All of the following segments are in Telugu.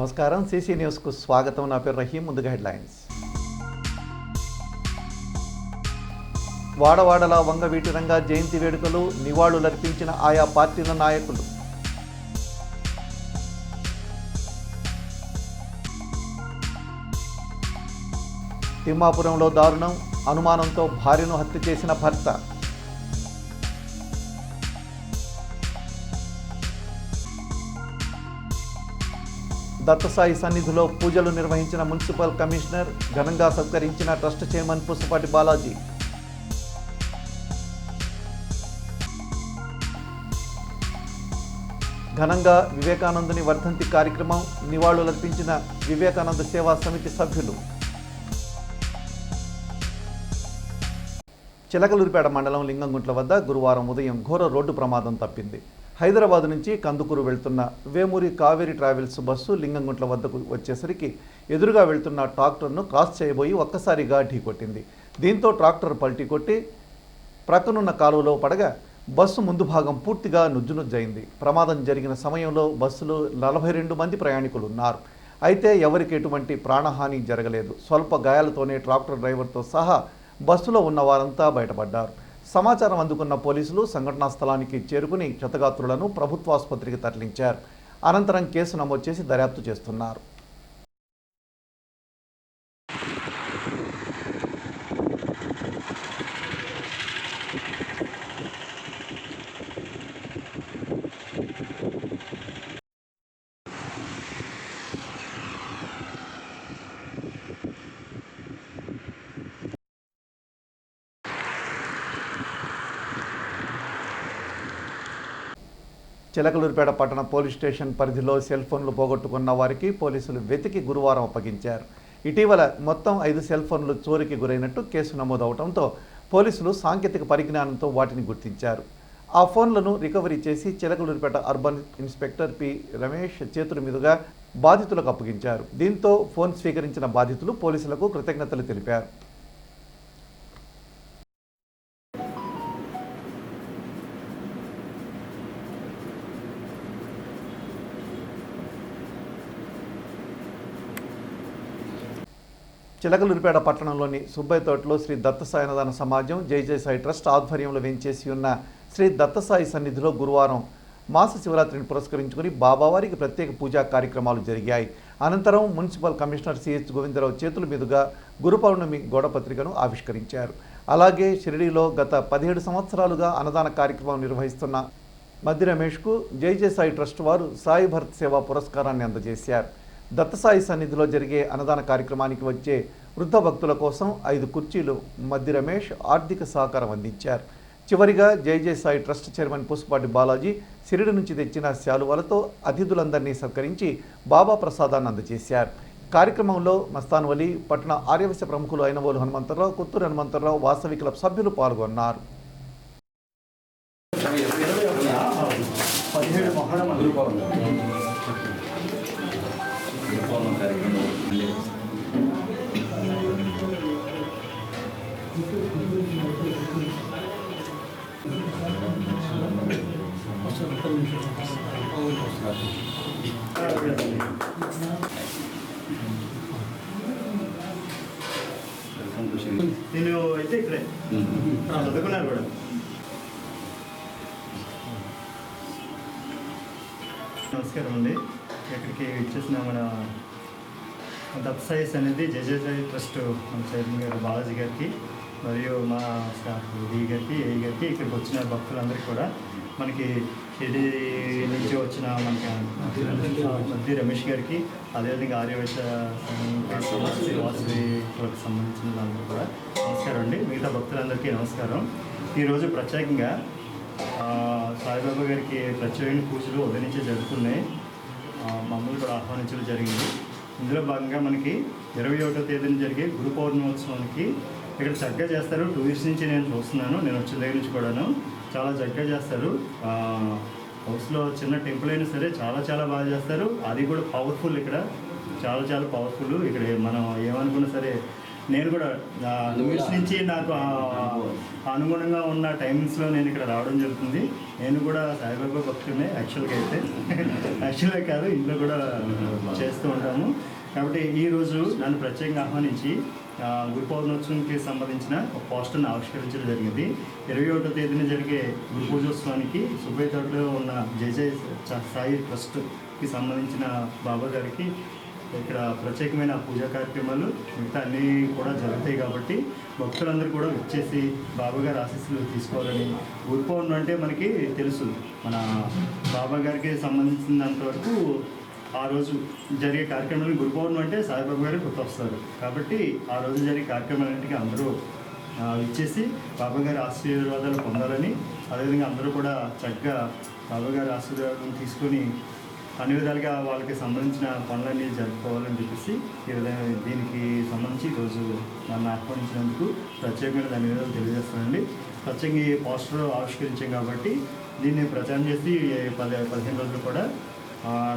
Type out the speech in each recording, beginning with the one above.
నమస్కారం. సీసీ న్యూస్కు స్వాగతం. నా పేరు రహీం. ముందుగా హెడ్లైన్స్. వాడవాడల వంగవీటి రంగా జయంతి వేడుకలు, నివాళులర్పించిన ఆయా పార్టీల నాయకులు. తిమ్మాపురంలో దారుణం, అనుమానంతో భార్యను హత్య చేసిన భర్త. దత్తసాయి సన్నిధిలో పూజలు నిర్వహించిన మున్సిపల్ కమిషనర్, ఘనంగా సత్కరించిన ట్రస్ట్ చైర్మన్ పుసపాటి బాలాజీ. ఘనంగా వివేకానందుని వర్ధంతి కార్యక్రమం, నివాళులర్పించిన వివేకానంద సేవా సమితి సభ్యులు. చిలకలూరిపేట మండలం లింగంగుంట్ల వద్ద గురువారం ఉదయం ఘోర రోడ్డు ప్రమాదం తప్పింది. హైదరాబాద్ నుంచి కందుకూరు వెళ్తున్న వేమూరి కావేరీ ట్రావెల్స్ బస్సు లింగంగుంట్ల వద్దకు వచ్చేసరికి ఎదురుగా వెళ్తున్న ట్రాక్టర్ను క్రాస్ చేయబోయి ఒక్కసారిగా ఢీకొట్టింది. దీంతో ట్రాక్టర్ పల్టీ కొట్టి ప్రక్కనున్న కాలువలో పడగా బస్సు ముందు భాగం పూర్తిగా నుజ్జునుజ్జైంది. ప్రమాదం జరిగిన సమయంలో బస్సులో 42 మంది ప్రయాణికులు ఉన్నారు. అయితే ఎవరికి ఎటువంటి ప్రాణహాని జరగలేదు. స్వల్ప గాయాలతోనే ట్రాక్టర్ డ్రైవర్తో సహా బస్సులో ఉన్న వారంతా బయటపడ్డారు. సమాచారం అందుకున్న పోలీసులు సంఘటనా స్థలానికి చేరుకుని క్షతగాత్రులను ప్రభుత్వాసుపత్రికి తరలించారు. అనంతరం కేసు నమోదు చేసి దర్యాప్తు చేస్తున్నారు. చిలకలూరిపేట పట్టణ పోలీస్ స్టేషన్ పరిధిలో సెల్ ఫోన్లు పోగొట్టుకున్న వారికి పోలీసులు వెతికి గురువారం అప్పగించారు. ఇటీవల మొత్తం 5 సెల్ ఫోన్లు చోరీకి గురైనట్టు కేసు నమోదవడంతో పోలీసులు సాంకేతిక పరిజ్ఞానంతో వాటిని గుర్తించారు. ఆ ఫోన్లను రికవరీ చేసి Chilakaluripet urban inspector P Ramesh చేతుల మీదుగా బాధితులకు అప్పగించారు. దీంతో ఫోన్ స్వీకరించిన బాధితులు పోలీసులకు కృతజ్ఞతలు తెలిపారు. చిలకలూరిపేట పట్టణంలోని సుబ్బయ్య తోటలో శ్రీ దత్తసాయి అన్నదాన సమాజం జై సాయి ట్రస్ట్ ఆధ్వర్యంలో వేంచేసి ఉన్న శ్రీ దత్తసాయి సన్నిధిలో గురువారం మాస శివరాత్రిని పురస్కరించుకుని బాబావారికి ప్రత్యేక పూజా కార్యక్రమాలు జరిగాయి. అనంతరం మున్సిపల్ కమిషనర్ సిహెచ్ గోవిందరావు చేతుల మీదుగా గురు పౌర్ణమి గోడపత్రికను ఆవిష్కరించారు. అలాగే షిరిడీలో గత 17 సంవత్సరాలుగా అన్నదాన కార్యక్రమం నిర్వహిస్తున్న మద్ది రమేష్కు జై సాయి ట్రస్ట్ వారు సాయి భరత్ సేవా పురస్కారాన్ని అందజేశారు. దత్తసాయి సన్నిధిలో జరిగే అన్నదాన కార్యక్రమానికి వచ్చే వృద్ధ భక్తుల కోసం 5 కుర్చీలు మద్ది రమేష్ ఆర్థిక సహకారం అందించారు. చివరిగా జై సాయి ట్రస్ట్ చైర్మన్ పుసపాటి బాలాజీ షిరిడి నుంచి తెచ్చిన శాలువాలతో అతిథులందరినీ సత్కరించి బాబా ప్రసాదాన్ని అందజేశారు. కార్యక్రమంలో మస్తాన్ వలి, పట్టణ ఆర్యవశ్య ప్రముఖులు అయినవోలు హనుమంతరావు, కొత్తూరు హనుమంతరావు, వాసవి క్లబ్ సభ్యులు పాల్గొన్నారు. నేను అయితే ఇక్కడే చదువుకున్నాను కూడా. నమస్కారం అండి. ఇక్కడికి ఇచ్చేసిన మన దత్తసాయి అనేది జై సాయి ట్రస్ట్ మన చైర్మన్ గారు బాలాజీ గారికి మరియు మా స్టాఫ్ డి గారికి, ఏ గారికి, ఇక్కడికి వచ్చిన భక్తులందరికీ కూడా మనకి షిరిడి నుంచి వచ్చిన మనకి మద్ది రమేష్ గారికి, అదేవిధంగా ఆర్యవైశ్య వాసవికి సంబంధించిన వాళ్ళందరూ కూడా నమస్కారం అండి. మిగతా భక్తులందరికీ నమస్కారం. ఈరోజు ప్రత్యేకంగా సాయిబాబా గారికి ప్రత్యేకమైన పూజలు ఉదయం నుంచే జరుగుతున్నాయి. మమ్మల్ని కూడా ఆహ్వానించడం జరిగింది. ఇందులో భాగంగా మనకి 21వ తేదీన జరిగే గురు పౌర్ణమోత్సవానికి ఇక్కడ చక్కగా చేస్తారు. 2 years నుంచి నేను చూస్తున్నాను. నేను వచ్చిన దగ్గర నుంచి కూడాను చాలా చక్కగా చేస్తారు. హౌస్లో చిన్న టెంపుల్ అయినా సరే చాలా బాగా చేస్తారు. అది కూడా పవర్ఫుల్. ఇక్కడ చాలా పవర్ఫుల్. ఇక్కడ మనం ఏమనుకున్నా సరే నేను కూడా న్యూస్ నుంచి నాకు అనుగుణంగా ఉన్న టైమింగ్స్లో నేను ఇక్కడ రావడం జరుగుతుంది. నేను కూడా సాయిబాబా భక్తుడినే యాక్చువల్గా కాదు, ఇంట్లో కూడా చేస్తూ ఉంటాము. కాబట్టి ఈరోజు నన్ను ప్రత్యేకంగా ఆహ్వానించి గురు పౌర్ణోత్సవంకి సంబంధించిన ఒక పోస్టర్ని ఆవిష్కరించడం జరిగింది. 21వ తేదీన జరిగే గురు పూజోత్సవానికి సుబ్బయ్యతోటలో ఉన్న జై సాయి ట్రస్ట్కి సంబంధించిన బాబా గారికి ఇక్కడ ప్రత్యేకమైన పూజా కార్యక్రమాలు మిగతా అన్నీ కూడా జరుగుతాయి. కాబట్టి భక్తులందరూ కూడా వచ్చేసి బాబాగారి ఆశీస్సులు తీసుకోవాలని. గురు పౌర్ణమి అంటే మనకి తెలుసు, మన బాబా గారికి సంబంధించినంత వరకు ఆ రోజు జరిగే కార్యక్రమాలు గురు పౌర్ణమి అంటే సాయిబాబా గారు గుర్తొస్తారు. కాబట్టి ఆ రోజు జరిగే కార్యక్రమాలన్నింటికి అందరూ ఇచ్చేసి బాబా గారి ఆశీర్వాదాలు పొందాలని, అదేవిధంగా అందరూ కూడా చక్కగా బాబా గారి ఆశీర్వాదం తీసుకొని అన్ని విధాలుగా వాళ్ళకి సంబంధించిన పనులన్నీ జరుపుకోవాలని చెప్పేసి దీనికి సంబంధించి ఈరోజు నన్ను ఆహ్వానించినందుకు ప్రత్యేకమైన ధన్యవాదాలు తెలియజేస్తానండి. ప్రత్యేకంగా ఈ పోస్టర్ ఆవిష్కరించాం కాబట్టి దీన్ని ప్రచారం చేసి 15 రోజులు కూడా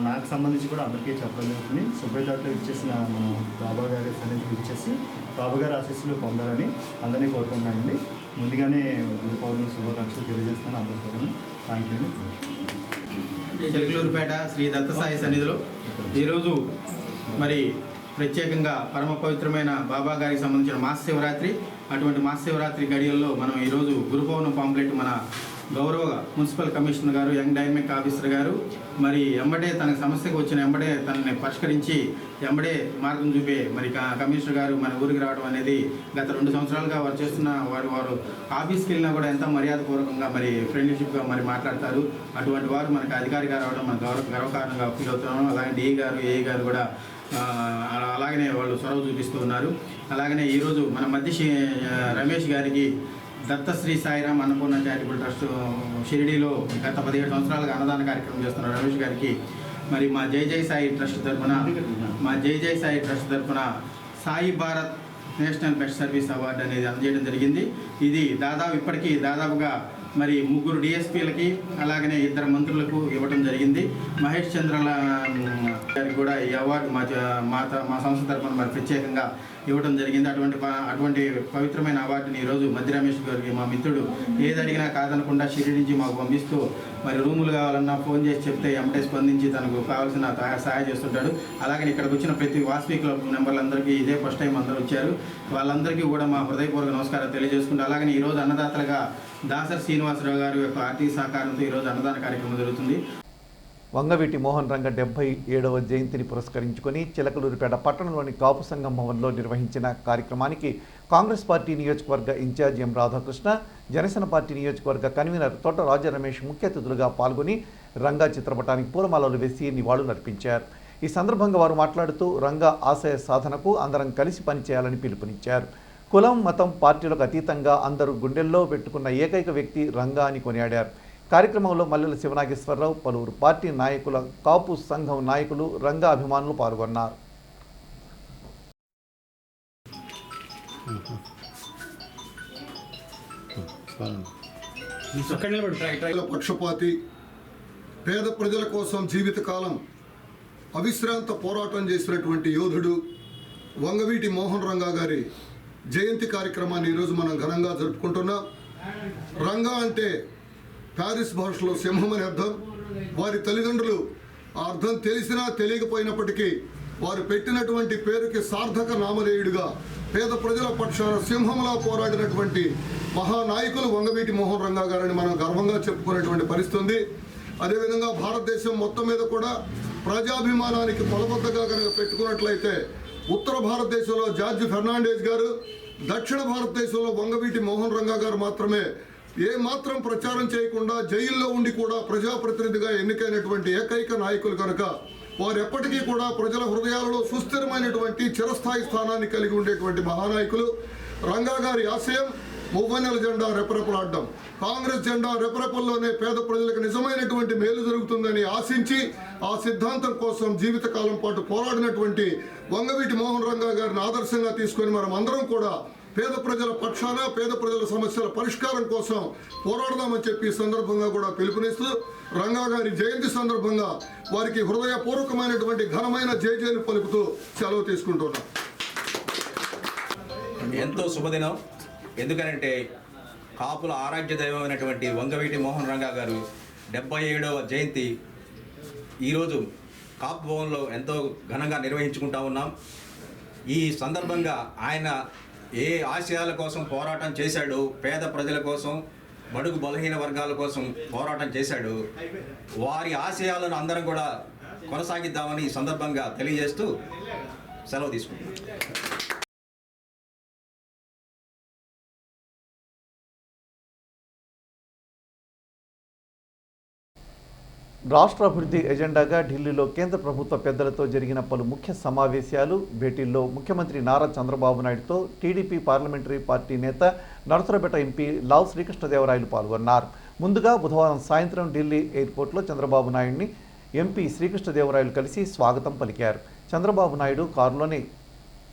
నాకు సంబంధించి కూడా అందరికీ చెప్పడం జరుగుతుంది. సుబ్బయ్యతోటలో ఇచ్చేసిన మన బాబా గారి సన్నిధికి ఇచ్చేసి బాబా గారి ఆశీస్సులు పొందాలని అందరినీ కోరుకుంటున్నానండి. ముందుగానే గురు పౌర్ణమి శుభాకాంక్షలు తెలియజేస్తాను అందరికీ. Thank you. చిలకలూరుపేట శ్రీ దత్తసాయి సన్నిధిలో ఈరోజు మరి ప్రత్యేకంగా పరమ పవిత్రమైన బాబా గారికి సంబంధించిన మహాశివరాత్రి. అటువంటి మహాశివరాత్రి గడియల్లో మనం ఈరోజు గురు పౌర్ణమి పాంప్లెట్ మన గౌరవ మున్సిపల్ కమిషనర్ గారు, యంగ్ డైనమిక్ ఆఫీసర్ గారు మరి ఎంబడే తన సమస్యకు వచ్చిన ఎంబడే తనని పరిష్కరించి ఎంబడే మార్గం చూపే మరి కమిషనర్ గారు మన ఊరికి రావడం అనేది గత 2 సంవత్సరాలుగా వారు చేస్తున్న వారు ఆఫీస్కి వెళ్ళినా కూడా ఎంతో మర్యాదపూర్వకంగా మరి ఫ్రెండ్షిప్గా మరి మాట్లాడతారు. అటువంటి వారు మనకు అధికారిగా రావడం మన గర్వకారణంగా ఫీల్ అవుతున్నాము. అలాగే డిఈ గారు, ఏఈ గారు కూడా అలాగనే వాళ్ళు చొరవ చూపిస్తూ ఉన్నారు. అలాగనే ఈరోజు మన మధ్య రమేష్ గారికి దత్తశ్రీ సాయిరామ్ అన్నపూర్ణ చారిటబుల్ ట్రస్ట్ షిరిడీలో గత 17 సంవత్సరాలుగా అన్నదాన కార్యక్రమం చేస్తున్న రమేష్ గారికి మరి మా జై సాయి ట్రస్ట్ తరఫున Sai Bharat national best service award అనేది అందజేయడం జరిగింది. ఇది ఇప్పటికీ దాదాపుగా మరి 3 డిఎస్పీలకి అలాగనే 2 మంత్రులకు ఇవ్వడం జరిగింది. మహేష్ చంద్రల గారికి కూడా ఈ అవార్డు మా సంస్థ తరఫున మరి ప్రత్యేకంగా ఇవ్వడం జరిగింది. అటువంటి పవిత్రమైన అవార్డుని ఈరోజు మధ్య రమేష్ గారికి మా మిత్రుడు ఏది అడిగినా కాదనకుండా షిరిడి నుంచి మాకు పంపిస్తూ మరి రూములు కావాలన్నా ఫోన్ చేసి చెప్తే ఎంటే స్పందించి తనకు కావాల్సిన సహాయం చేస్తుంటాడు. అలాగే ఇక్కడికి వచ్చిన ప్రతి వాసవి క్లబ్ మెంబర్లందరికీ ఇదే ఫస్ట్ టైం అందరూ వచ్చారు. వాళ్ళందరికీ కూడా మా హృదయపూర్వక నమస్కారాలు తెలియజేసుకుంటూ అలాగే ఈరోజు అన్నదాతలుగా దాసరి శ్రీనివాసరావు గారి యొక్క ఆర్థిక సహకారంతో ఈరోజు అన్నదాన కార్యక్రమం జరుగుతుంది. వంగవీటి మోహన్ రంగ 77వ జయంతిని పురస్కరించుకొని చిలకలూరిపేట పట్టణంలోని కాపు సంఘం భవన్లో నిర్వహించిన కార్యక్రమానికి కాంగ్రెస్ పార్టీ నియోజకవర్గ ఇన్ఛార్జి ఎం రాధాకృష్ణ, జనసేన పార్టీ నియోజకవర్గ కన్వీనర్ తోట రాజా రమేష్ ముఖ్య అతిథులుగా పాల్గొని రంగా చిత్రపటానికి పూలమాలలు వేసి నివాళులర్పించారు. ఈ సందర్భంగా వారు మాట్లాడుతూ రంగా ఆశయ సాధనకు అందరం కలిసి పనిచేయాలని పిలుపునిచ్చారు. కులం, మతం, పార్టీలకు అతీతంగా అందరూ గుండెల్లో పెట్టుకున్న ఏకైక వ్యక్తి రంగా అని కొనియాడారు. కార్యక్రమంలో మల్లెల శివనాగేశ్వరరావు, పలువురు పార్టీ నాయకుల, కాపు సంఘం నాయకులు, రంగా అభిమానులు పాల్గొన్నారు. పక్షపాతి, పేద ప్రజల కోసం జీవితకాలం అవిశ్రాంత పోరాటం చేసినటువంటి యోధుడు వంగవీటి మోహన్ రంగా గారి జయంతి కార్యక్రమాన్ని ఈరోజు మనం ఘనంగా జరుపుకుంటున్నాం. రంగా అంటే ప్యారిస్ భాషలో సింహం అని అర్థం. వారి తల్లిదండ్రులు ఆ అర్థం తెలిసినా తెలియకపోయినప్పటికీ వారు పెట్టినటువంటి పేరుకి సార్థక నామధేయుడిగా పేద ప్రజల పక్షాన సింహంలా పోరాడినటువంటి మహానాయకులు వంగవీటి మోహన్ రంగా గారిని మనం గర్వంగా చెప్పుకునేటువంటి పరిస్థితి ఉంది. అదేవిధంగా భారతదేశం మొత్తం మీద కూడా ప్రజాభిమానానికి కొలబద్దగా కనుక పెట్టుకున్నట్లయితే ఉత్తర భారతదేశంలో జార్జ్ ఫెర్నాండెస్ గారు, దక్షిణ భారతదేశంలో వంగవీటి మోహన్ రంగా గారు మాత్రమే ఏ మాత్రం ప్రచారం చేయకుండా జైల్లో ఉండి కూడా ప్రజాప్రతినిధిగా ఎన్నికైనటువంటి ఏకైక నాయకులు కనుక వారు ఎప్పటికీ కూడా ప్రజల హృదయాలలో సుస్థిరమైనటువంటి చిరస్థాయి స్థానాన్ని కలిగి ఉండేటువంటి మహానాయకులు. రంగా గారి ఆశయం మువ్వన్నెల జెండా రెపరెపలాడడం, కాంగ్రెస్ జెండా రెపరెపల్లోనే పేద ప్రజలకు నిజమైనటువంటి మేలు జరుగుతుందని ఆశించి ఆ సిద్ధాంతం కోసం జీవితకాలం పాటు పోరాడినటువంటి వంగవీటి మోహన్ రంగా గారిని ఆదర్శంగా తీసుకొని మనం అందరం కూడా పేద ప్రజల పక్షాన, పేద ప్రజల సమస్యల పరిష్కారం కోసం పోరాడదామని చెప్పి ఈ సందర్భంగా కూడా పిలుపునిస్తూ రంగా గారి జయంతి సందర్భంగా వారికి హృదయపూర్వకమైనటువంటి ఘనమైన జయజయలు పలుకుతూ సెలవు తీసుకుంటున్నాం. ఎంతో శుభదినం. ఎందుకనంటే కాపుల ఆరాధ్య దైవమైనటువంటి వంగవీటి మోహన్ రంగా గారు 77వ జయంతి ఈరోజు కాపు భవన్లో ఎంతో ఘనంగా నిర్వహించుకుంటా ఉన్నాం. ఈ సందర్భంగా ఆయన ఏ ఆశయాల కోసం పోరాటం చేశాడు, పేద ప్రజల కోసం, బడుగు బలహీన వర్గాల కోసం పోరాటం చేశాడు, వారి ఆశయాలను అందరం కూడా కొనసాగిద్దామని ఈ సందర్భంగా తెలియజేస్తూ సెలవు తీసుకుంటున్నాం. రాష్ట్ర అభివృద్ధి ఎజెండాగా ఢిల్లీలో కేంద్ర ప్రభుత్వ పెద్దలతో జరిగిన పలు ముఖ్య సమావేశాలు, భేటీల్లో ముఖ్యమంత్రి నారా చంద్రబాబు నాయుడుతో టీడీపీ పార్లమెంటరీ పార్టీ నేత నరసరావుపేట ఎంపీ లావు శ్రీకృష్ణదేవరాయలు పాల్గొన్నారు. ముందుగా బుధవారం సాయంత్రం ఢిల్లీ ఎయిర్పోర్ట్లో చంద్రబాబు నాయుడిని ఎంపీ శ్రీకృష్ణదేవరాయలు కలిసి స్వాగతం పలికారు. చంద్రబాబు నాయుడు కారులోనే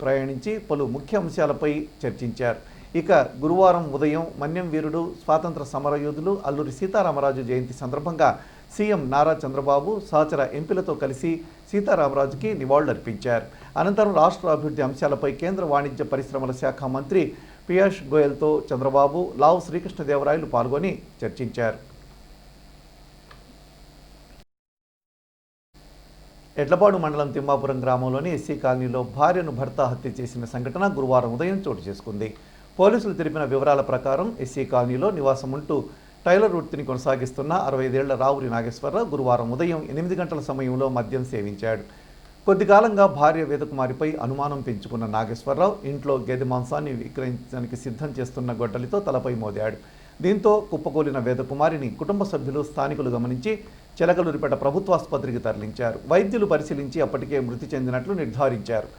ప్రయాణించి పలు ముఖ్య అంశాలపై చర్చించారు. ఇక గురువారం ఉదయం మన్యం వీరుడు, స్వాతంత్ర సమరయోధులు అల్లూరి సీతారామరాజు జయంతి సందర్భంగా సీఎం నారా చంద్రబాబు సహచర ఎంపీలతో కలిసి సీతారామరాజుకి నివాళులర్పించారు. అనంతరం రాష్ట్ర అభివృద్ధి అంశాలపై కేంద్ర వాణిజ్య పరిశ్రమల శాఖ మంత్రి పీయూష్ గోయల్తో చంద్రబాబు, లావు శ్రీకృష్ణదేవరాయలు పాల్గొని చర్చించారు. ఎడ్లపాడు మండలం తిమ్మాపురం గ్రామంలోని ఎస్సీ కాలనీలో భార్యను భర్త హత్య చేసిన సంఘటన గురువారం ఉదయం చోటు చేసుకుంది. పోలీసులు తెలిపిన వివరాల ప్రకారం ఎస్సీ కాలనీలో నివాసం ఉంటూ టైలర్ వృత్తిని కొనసాగిస్తున్న 65 ఏళ్ల రావురి నాగేశ్వరరావు గురువారం ఉదయం 8 గంటల సమయంలో మద్యం సేవించాడు. కొద్ది కాలంగా భార్య వేదకుమారిపై అనుమానం పెంచుకున్న నాగేశ్వరరావు ఇంట్లో గేదె మాంసాన్ని విక్రయించడానికి సిద్ధం చేస్తున్న గొడ్డలితో తలపై మోదాడు. దీంతో కుప్పకూలిన వేదకుమారిని కుటుంబ సభ్యులు, స్థానికులు గమనించి చిలకలూరిపేట ప్రభుత్వాసుపత్రికి తరలించారు. వైద్యులు పరిశీలించి అప్పటికే మృతి చెందినట్లు నిర్ధారించారు.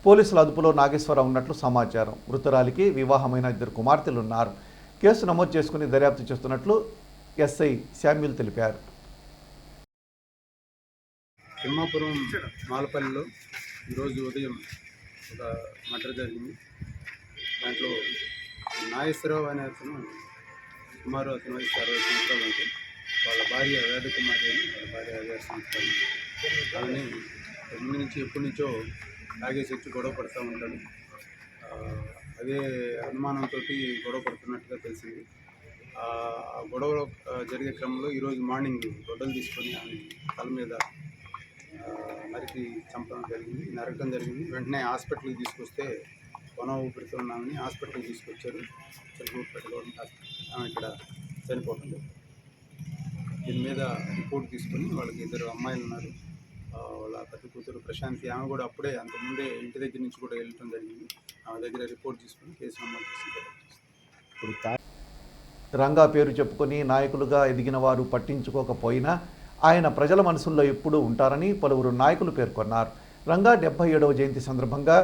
పోలీసుల అదుపులో నాగేశ్వరరావు ఉన్నట్లు సమాచారం. మృతురాలికి వివాహమైన 2 కుమార్తెలున్నారు. కేసు నమోదు చేసుకుని దర్యాప్తు చేస్తున్నట్లు ఎస్ఐ శామ్యూల్ తెలిపారు. తిమ్మాపురం మాలపల్లిలో ఈరోజు ఉదయం ఒక మర్డర్ జరిగింది. దాంట్లో నాగేశ్వరరావు అనే అతను సుమారు అతని వయసు 60 సంవత్సరాలు అంటే వాళ్ళ భార్య వేదకుమారి అని, వాళ్ళ భార్య 56 సంవత్సరాలు. వాళ్ళని ముందు నుంచి ఎప్పటి నుంచో తాగేసి వచ్చి గొడవ పడుతూ ఉంటాడు. అదే అనుమానంతో గొడవ పడుతున్నట్టుగా తెలిసింది. ఆ గొడవ జరిగే క్రమంలో ఈరోజు మార్నింగ్ గొడవలు తీసుకొని ఆమె తల మీద నరికి నరకడం జరిగింది. వెంటనే హాస్పిటల్కి తీసుకొస్తే కొన ఊపిరితో ఉన్నామని హాస్పిటల్కి తీసుకొచ్చారు. చిలకూరుపేటలో ఇక్కడ చనిపోతుంది. దీని మీద రిపోర్ట్ తీసుకొని వాళ్ళకి 2 అమ్మాయిలు ఉన్నారు. వాళ్ళ పెద్ద కూతురు ప్రశాంతి, ఆమె కూడా అప్పుడే అంతకుముందే ఇంటి దగ్గర నుంచి కూడా వెళ్ళటం జరిగింది. ఆమె దగ్గర రిపోర్ట్ తీసుకొని కేసు నమోదు చేసి రంగా పేరు చెప్పుకొని నాయకులుగా ఎదిగిన వారు పట్టించుకోకపోయినా ఆయన ప్రజల మనసుల్లో ఎప్పుడూ ఉంటారని పలువురు నాయకులు పేర్కొన్నారు. రంగా 77వ జయంతి సందర్భంగా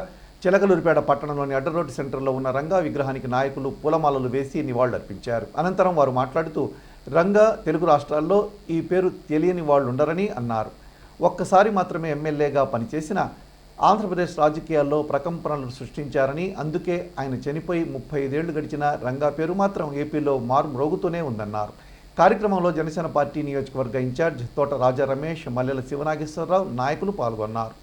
చిలకలూరిపేట పట్టణంలోని అడ్డరోడ్డు సెంటర్లో ఉన్న రంగా విగ్రహానికి నాయకులు పూలమాలలు వేసి నివాళులర్పించారు. అనంతరం వారు మాట్లాడుతూ రంగా తెలుగు రాష్ట్రాల్లో ఈ పేరు తెలియని వాళ్ళు ఉండరని అన్నారు. ఒక్కసారి మాత్రమే ఎమ్మెల్యేగా పనిచేసిన ఆంధ్రప్రదేశ్ రాజకీయాల్లో ప్రకంపనలు సృష్టించారని, అందుకే ఆయన చనిపోయి 35 ఏళ్లు గడిచిన రంగా పేరు మాత్రం ఏపీలో మారుమ్రోగుతూనే ఉందన్నారు. కార్యక్రమంలో జనసేన పార్టీ నియోజకవర్గ ఇన్ఛార్జ్ తోట రాజా రమేష్, మల్లెల శివనాగేశ్వరరావు నాయకులు పాల్గొన్నారు.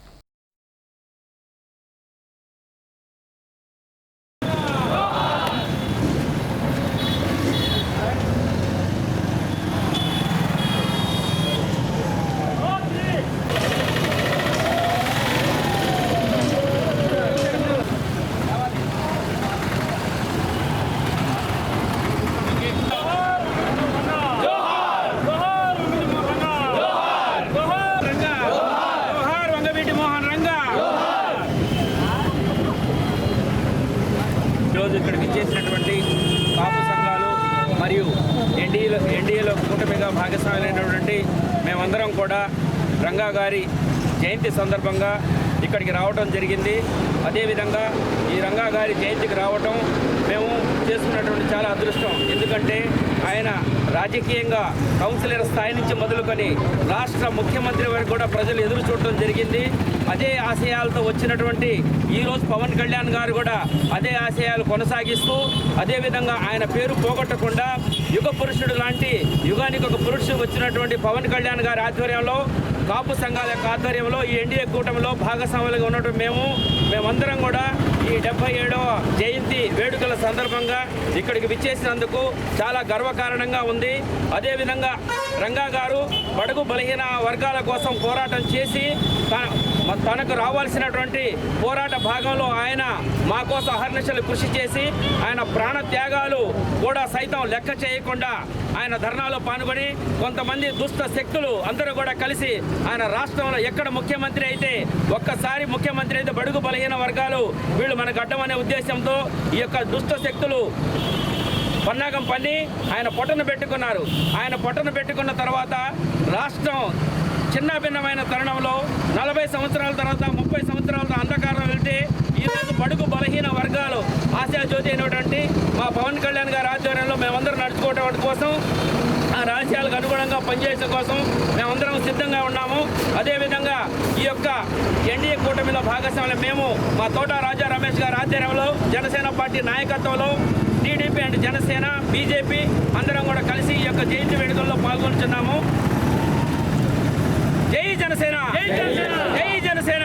ఇక్కడికి చేసినటువంటి కాపు సంఘాలు మరియు ఎన్డీఏలో కూటమిగా భాగస్వాములైనటువంటి మేమందరం కూడా రంగా గారి జయంతి సందర్భంగా ఇక్కడికి రావడం జరిగింది. అదేవిధంగా ఈ రంగా గారి జయంతికి రావటం మేము చేసుకున్నటువంటి చాలా అదృష్టం. ఎందుకంటే ఆయన రాజకీయంగా కౌన్సిలర్ స్థాయి నుంచి మొదలుకొని రాష్ట్ర ముఖ్యమంత్రి వరకు కూడా ప్రజలు ఎదురు చూడటం జరిగింది. అదే ఆశయాలతో వచ్చినటువంటి ఈరోజు పవన్ కళ్యాణ్ గారు కూడా అదే ఆశయాలు కొనసాగిస్తూ అదేవిధంగా ఆయన పేరు పోగొట్టకుండా యుగ పురుషుడు లాంటి యుగానికి ఒక పురుషుడు వచ్చినటువంటి పవన్ కళ్యాణ్ గారి ఆధ్వర్యంలో, కాపు సంఘాల యొక్క ఆధ్వర్యంలో ఈ ఎన్డీఏ కూటమిలో భాగస్వాములుగా ఉన్నటువంటి మేమందరం కూడా ఈ 77వ జయంతి వేడుకల సందర్భంగా ఇక్కడికి విచ్చేసినందుకు చాలా గర్వకారణంగా ఉంది. అదేవిధంగా రంగా గారు బడుగు బలహీన వర్గాల కోసం పోరాటం చేసి తనకు రావాల్సినటువంటి పోరాట భాగంలో ఆయన మా కోసం అహర్నిశలు కృషి చేసి ఆయన ప్రాణ త్యాగాలు కూడా సైతం లెక్క చేయకుండా ఆయన ధర్నాలో పాల్గొని కొంతమంది దుష్ట శక్తులు అందరూ కూడా కలిసి ఆయన రాష్ట్రంలో ఎక్కడ ముఖ్యమంత్రి అయితే ఒక్కసారి ముఖ్యమంత్రి అయితే బడుగు బలహీన వర్గాలు వీళ్ళు మనకు అడ్డమనే ఉద్దేశంతో ఈ యొక్క దుష్ట శక్తులు పన్నాగం పన్ని ఆయన పొట్టను పెట్టుకున్నారు. ఆయన పొట్టను పెట్టుకున్న తర్వాత రాష్ట్రం చిన్న భిన్నమైన తరుణంలో 40 సంవత్సరాల తర్వాత 30 సంవత్సరాల అంధకారం వెళ్తే ఈరోజు బడుగు బలహీన వర్గాలు ఆశాజ్యోతి అయినటువంటి మా పవన్ కళ్యాణ్ గారి ఆధ్వర్యంలో మేమందరం నడుచుకోవడం కోసం ఆ రహస్యాలకు అనుగుణంగా పనిచేసే కోసం మేమందరం సిద్ధంగా ఉన్నాము. అదేవిధంగా ఈ యొక్క ఎన్డీఏ కూటమిలో భాగస్వామ్యం మేము మా తోట రాజా రమేష్ గారి ఆధ్వర్యంలో జనసేన పార్టీ నాయకత్వంలో టీడీపీ అండ్ జనసేన బీజేపీ అందరం కూడా కలిసి ఈ యొక్క జయంతి వేడుకల్లో పాల్గొంటున్నాము. జై జనసేన, జై జనసేన,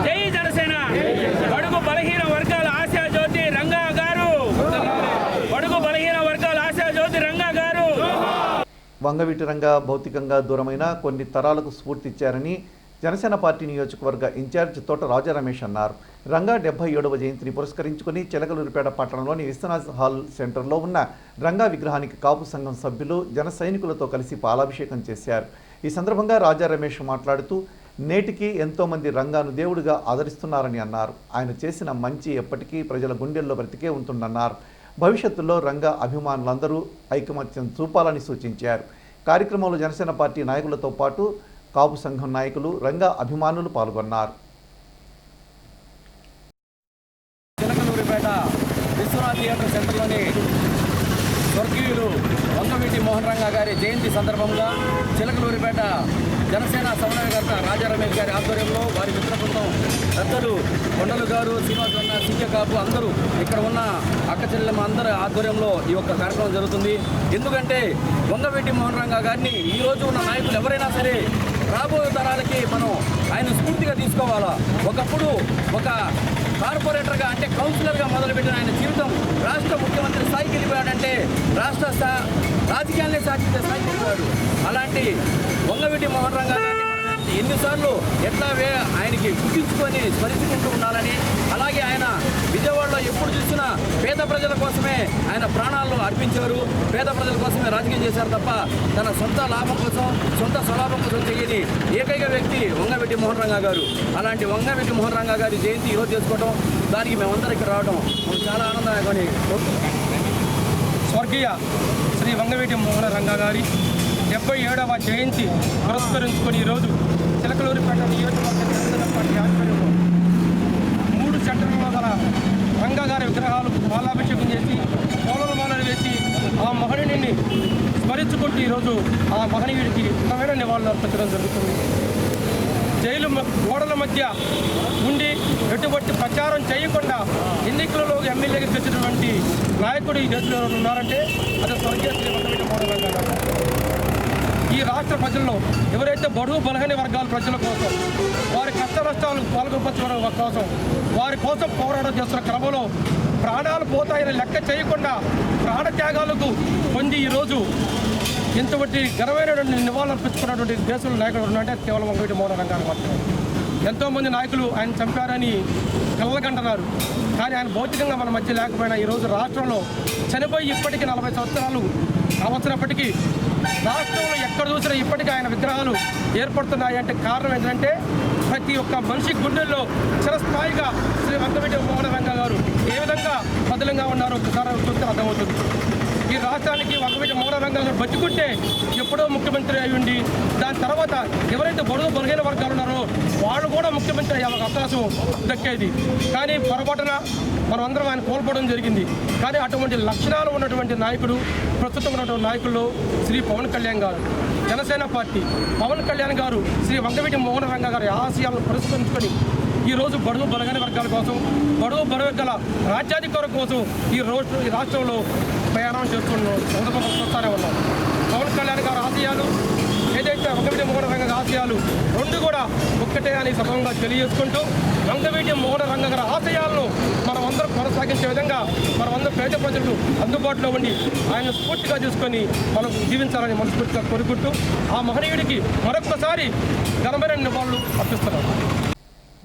జై జనసేన. బడుగు బలహీన వర్గాల ఆశాజ్యోతి రంగా గారు, బడుగు బలహీన వర్గాల ఆశాజ్యోతి రంగా గారు. వంగవీటి రంగా భౌతికంగా దూరమైన కొన్ని తరాలకు స్ఫూర్తిచ్చారని జనసేన పార్టీ నియోజకవర్గ ఇన్ఛార్జ్ తోట రాజా రమేష్ అన్నారు. రంగా 77వ జయంతిని పురస్కరించుకుని చిలకలూరిపేట పట్టణంలోని విశ్వనాథ్ హాల్ సెంటర్లో ఉన్న రంగా విగ్రహానికి కాపు సంఘం సభ్యులు జన సైనికులతో కలిసి పాలాభిషేకం చేశారు. ఈ సందర్భంగా రాజా రమేష్ మాట్లాడుతూ నేటికి ఎంతోమంది రంగాను దేవుడిగా ఆదరిస్తున్నారని అన్నారు. ఆయన చేసిన మంచి ఎప్పటికీ ప్రజల గుండెల్లో బ్రతికే ఉంటుందన్నారు. భవిష్యత్తులో రంగా అభిమానులందరూ ఐకమత్యం చూపాలని సూచించారు. కార్యక్రమంలో జనసేన పార్టీ నాయకులతో పాటు కాపు సంఘం నాయకులు రంగా అభిమానులు పాల్గొన్నారు. చిలకలూరిపేట విశ్వనాథ్ థియేటర్ సెంటర్లోని స్వర్గీయులు వంగవీటి మోహన్ రంగా గారి జయంతి సందర్భంగా చిలకలూరిపేట జనసేన సమన్వయకర్త రాజా రమేష్ గారి ఆధ్వర్యంలో వారి మిత్ర బృందం పెద్దలు కొండలు గారు, శ్రీనివాస్ అన్న, సింగ కాపు అందరూ ఇక్కడ ఉన్న అక్క చెల్లెమ్మ అందరి ఆధ్వర్యంలో ఈ యొక్క కార్యక్రమం జరుగుతుంది. ఎందుకంటే వంగవీటి మోహన్ రంగా గారిని ఈరోజు ఉన్న నాయకులు ఎవరైనా సరే రాబోయే తరాలకి మనం ఆయన స్ఫూర్తిగా తీసుకోవాలా. ఒకప్పుడు ఒక కార్పొరేటర్గా అంటే కౌన్సిలర్గా మొదలుపెట్టిన ఆయన జీవితం రాష్ట్ర ముఖ్యమంత్రి స్థాయికి వెళ్ళిపోయాడంటే రాష్ట్ర రాజకీయాలనే సాధించే స్థాయికి వెళ్ళిపోయాడు. అలాంటి వంగవీటి మోహన్ రంగా గారిని ఎన్నిసార్లు ఎట్లా ఆయనకి గుర్తించుకొని స్మరించుకుంటూ ఉండాలని, అలాగే ఆయన విజయవాడలో ఎప్పుడు చూసినా పేద ప్రజల కోసమే ఆయన ప్రాణాలను అర్పించారు. పేద ప్రజల కోసమే రాజకీయం చేశారు తప్ప తన సొంత లాభం కోసం, సొంత స్వలాభం కోసం చేయని ఏకైక వ్యక్తి వంగవీటి మోహన్ రంగా గారు. అలాంటి వంగవీటి మోహన్ రంగా గారి జయంతి ఈరోజు చేసుకోవడం, దానికి మేమందరం ఇక్కడ రావడం చాలా ఆనందంగా కొని స్వర్గీయ శ్రీ వంగవీటి మోహన రంగా గారి 77వ జయంతి పురస్కరించుకొని ఈరోజు చిలకలూరిపేట నియోజకవర్గ జనసేన పార్టీ ఆధ్వర్యంలో 3 సెంటర్లలో గల రంగా గారి విగ్రహాలు పాలాభిషేకం చేసి పూలమాలలు వేసి ఆ మహనీయుడిని స్మరించుకుంటూ ఈరోజు ఆ మహనీయుడికి ఘనమైన నివాళులు అర్పించడం జరుగుతుంది. జైలు గోడల మధ్య ఉండి ఎటువంటి ప్రచారం చేయకుండా ఎన్నికలలో ఎమ్మెల్యేగా తెచ్చినటువంటి నాయకుడు ఈ దేశంలో ఉన్నారంటే అది స్వర్గీయ శ్రీ వంగవీటి మోహన్ రంగా గారు. ఈ రాష్ట్ర ప్రజల్లో ఎవరైతే బడుగు బలహీన వర్గాల ప్రజల కోసం, వారి కష్ట నష్టాలు పాల్గొనడం కోసం, వారి కోసం పోరాటం చేస్తున్న క్రమంలో ప్రాణాలు పోతాయని లెక్క చేయకుండా ప్రాణత్యాగాలకు పొంది ఈరోజు ఇంతటి ఘనమైనటువంటి నివాళులు అర్పించుకున్నటువంటి దేశంలో నాయకులు ఉన్నారంటే కేవలం వంగవీటి మోహన్ రంగా మాత్రమే. ఎంతోమంది నాయకులు ఆయన చంపారని కళ్ళగంటున్నారు. కానీ ఆయన భౌతికంగా మన మధ్య లేకపోయినా ఈరోజు రాష్ట్రంలో చనిపోయి ఇప్పటికీ 40 సంవత్సరాలు అవసరప్పటికీ రాష్ట్రంలో ఎక్కడ చూసినా ఇప్పటికీ ఆయన విగ్రహాలు ఏర్పడుతున్నాయి. అంటే కారణం ఏంటంటే ప్రతి ఒక్క మనిషి గుండెల్లో చిరస్థాయిగా శ్రీ వంగవీటి మోహన్ రంగా గారు ఏ విధంగా బదిలంగా ఉన్నారో ఒకసారి చూస్తే అర్థమవుతుంది. ఈ రాష్ట్రానికి వంగవీటి మోహన్ రంగా గారు బతికుంటే ఎప్పుడో ముఖ్యమంత్రి అయి ఉండి దాని తర్వాత ఎవరైతే బడుగు బలహీన వర్గాలు ఉన్నారో వాళ్ళు కూడా ముఖ్యమంత్రి అయ్యే అవకాశం దక్కేది. కానీ పొరపాటున మనం అందరం ఆయన కోల్పోవడం జరిగింది. కానీ అటువంటి లక్షణాలు ఉన్నటువంటి నాయకుడు ప్రస్తుతం ఉన్నటువంటి నాయకుల్లో శ్రీ పవన్ కళ్యాణ్ గారు, జనసేన పార్టీ పవన్ కళ్యాణ్ గారు శ్రీ వంగవీటి మోహన్ రంగా గారి ఆశయాలను పురస్కరించుకొని ఈరోజు బడుగు బలహీన వర్గాల కోసం, బడుగు బలవర్గాల రాజ్యాధికారం కోసం ఈ రాష్ట్రంలో ప్రయాణం చేస్తున్న సందర్భంగా చూస్తూనే ఉన్నాం. పవన్ కళ్యాణ్ గారి ఆశయాలు ఏదైతే వంగవీటి మోహన్ రంగా ఆశయాలు రెండు కూడా ఒక్కటే అని సభంగా తెలియజేసుకుంటూ వంగవీటి మోహన రంగ గారి ఆశయాలను మనం అందరం కొనసాగించే విధంగా మనమందరం పేద ప్రజలకు అందుబాటులో ఉండి ఆయన స్ఫూర్తిగా తీసుకొని మనం జీవించాలని మనస్ఫూర్తిగా కోరుకుంటూ ఆ మహనీయుడికి మరొక్కసారి ఘనమైన నివాళులు అర్పిస్తున్నాం.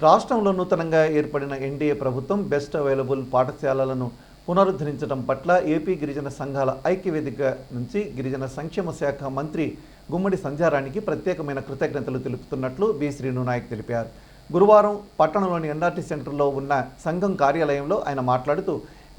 రాష్ట్రంలో నూతనంగా ఏర్పడిన ఎన్డీఏ ప్రభుత్వం బెస్ట్ అవైలబుల్ పాఠశాలలను పునరుద్ధరించడం పట్ల ఏపీ గిరిజన సంఘాల ఐక్యవేదిక నుంచి గిరిజన సంక్షేమ శాఖ మంత్రి గుమ్మడి సంధ్యారాణికి ప్రత్యేకమైన కృతజ్ఞతలు తెలుపుతున్నట్లు బి శ్రీను నాయక్ తెలిపారు. గురువారం పట్టణంలోని ఎన్ఆర్టీ సెంటర్లో ఉన్న సంఘం కార్యాలయంలో ఆయన మాట్లాడుతూ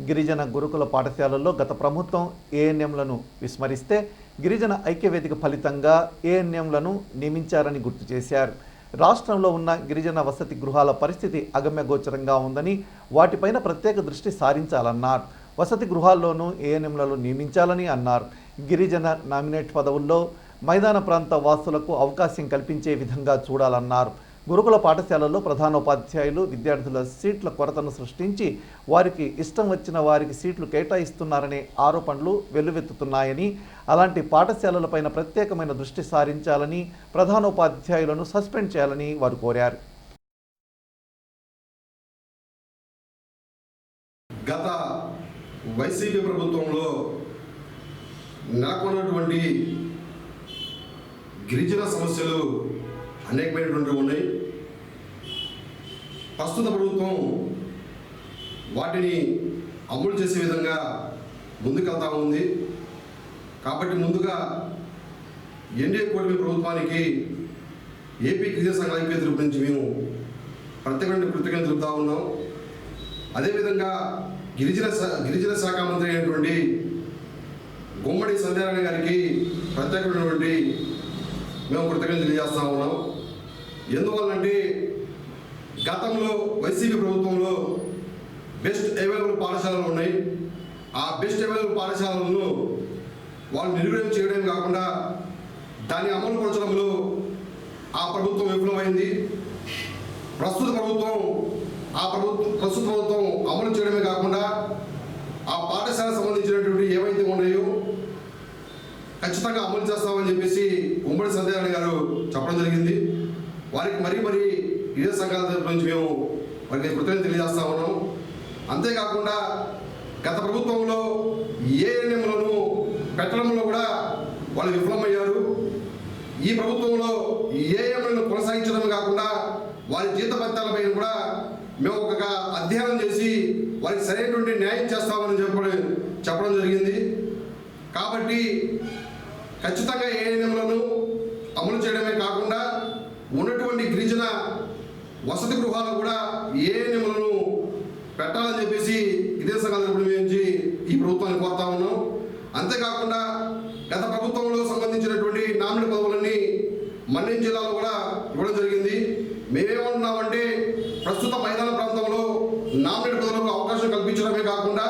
గిరిజన గురుకుల పాఠశాలల్లో గత ప్రభుత్వం ఏఎన్ఎంలను విస్మరిస్తే గిరిజన ఐక్యవేదిక ఫలితంగా ఏఎన్ఎంలను నియమించారని గుర్తు చేశారు. రాష్ట్రంలో ఉన్న గిరిజన వసతి గృహాల పరిస్థితి అగమ్యగోచరంగా ఉందని వాటిపైన ప్రత్యేక దృష్టి సారించాలన్నారు. వసతి గృహాల్లోనూ ఏఎన్ఎంలను నియమించాలని అన్నారు. గిరిజన నామినేట్ పదవుల్లో మైదాన ప్రాంత వాసులకు అవకాశం కల్పించే విధంగా చూడాలన్నారు. గురుకుల పాఠశాలల్లో ప్రధానోపాధ్యాయులు విద్యార్థుల సీట్ల కొరతను సృష్టించి వారికి ఇష్టం వచ్చిన వారికి సీట్లు కేటాయిస్తున్నారనే ఆరోపణలు వెల్లువెత్తుతున్నాయని, అలాంటి పాఠశాలలపైన ప్రత్యేకమైన దృష్టి సారించాలని, ప్రధానోపాధ్యాయులను సస్పెండ్ చేయాలని వారు కోరారు. గత వైసీపీ ప్రభుత్వంలో నెలకొన్నటువంటి గిరిజన సమస్యలు అనేకమైనటువంటి ఉన్నాయి. ప్రస్తుత ప్రభుత్వం వాటిని అమలు చేసే విధంగా ముందుకెళ్తా ఉంది. కాబట్టి ముందుగా ఎన్డీఏ కూటమి ప్రభుత్వానికి ఏపీ గిరిజన సంఘాల ఐక్యవేదిక నుంచి మేము ప్రత్యేకమైన కృతజ్ఞతలు తెలుపుతా ఉన్నాం. అదేవిధంగా గిరిజన శాఖ మంత్రి అయినటువంటి గుమ్మడి సంధ్యారాణి గారికి ప్రత్యేకమైనటువంటి మేము కృతజ్ఞతలు తెలియజేస్తా ఉన్నాం. ఎందువల్లంటే గతంలో వైసీపీ ప్రభుత్వంలో బెస్ట్ అవైలబుల్ పాఠశాలలు ఉన్నాయి. ఆ బెస్ట్ అవైలబుల్ పాఠశాలలను వాళ్ళు నిర్వహణ చేయడమే కాకుండా దాన్ని అమలు పరచడంలో ఆ ప్రభుత్వం విఫలమైంది. ప్రస్తుత ప్రభుత్వం అమలు చేయడమే కాకుండా ఆ పాఠశాలకు సంబంధించినటువంటి ఏవైతే ఉన్నాయో ఖచ్చితంగా అమలు చేస్తామని చెప్పేసి ఉమ్మడి సంధ్యారాణి గారు చెప్పడం జరిగింది. వారికి మరీ గిరిజన సంఘాల తరపు నుంచి మేము వారికి కృతజ్ఞతలు తెలియజేస్తా ఉన్నాం. అంతేకాకుండా గత ప్రభుత్వంలో ఏఎన్ఎంలను పెట్టడంలో కూడా వాళ్ళు విఫలమయ్యారు. ఈ ప్రభుత్వంలో ఏఎంలను కొనసాగించడమే కాకుండా వారి జీతభత్యాలపై కూడా మేము ఒక అధ్యయనం చేసి వారికి సరైనటువంటి న్యాయం చేస్తామని చెప్పడం జరిగింది. కాబట్టి ఖచ్చితంగా ఏఎన్ఎంలను అమలు చేయడమే కాకుండా ఉన్నటువంటి గిరిజన వసతి గృహాలు కూడా ఏఎన్ఎంలను పెట్టాలని చెప్పేసి గిరిజన సంఘాల నుంచి ఈ ప్రభుత్వాన్ని కోరుతా ఉన్నాం. అంతేకాకుండా గత ప్రభుత్వంలో సంబంధించినటువంటి నామినేట్ పదవులన్నీ మన్యం జిల్లాలో కూడా ఇవ్వడం జరిగింది. మేమేమంటున్నామంటే ప్రస్తుత మైదాన ప్రాంతంలో నామినేట్ పదవులకు అవకాశం కల్పించడమే కాకుండా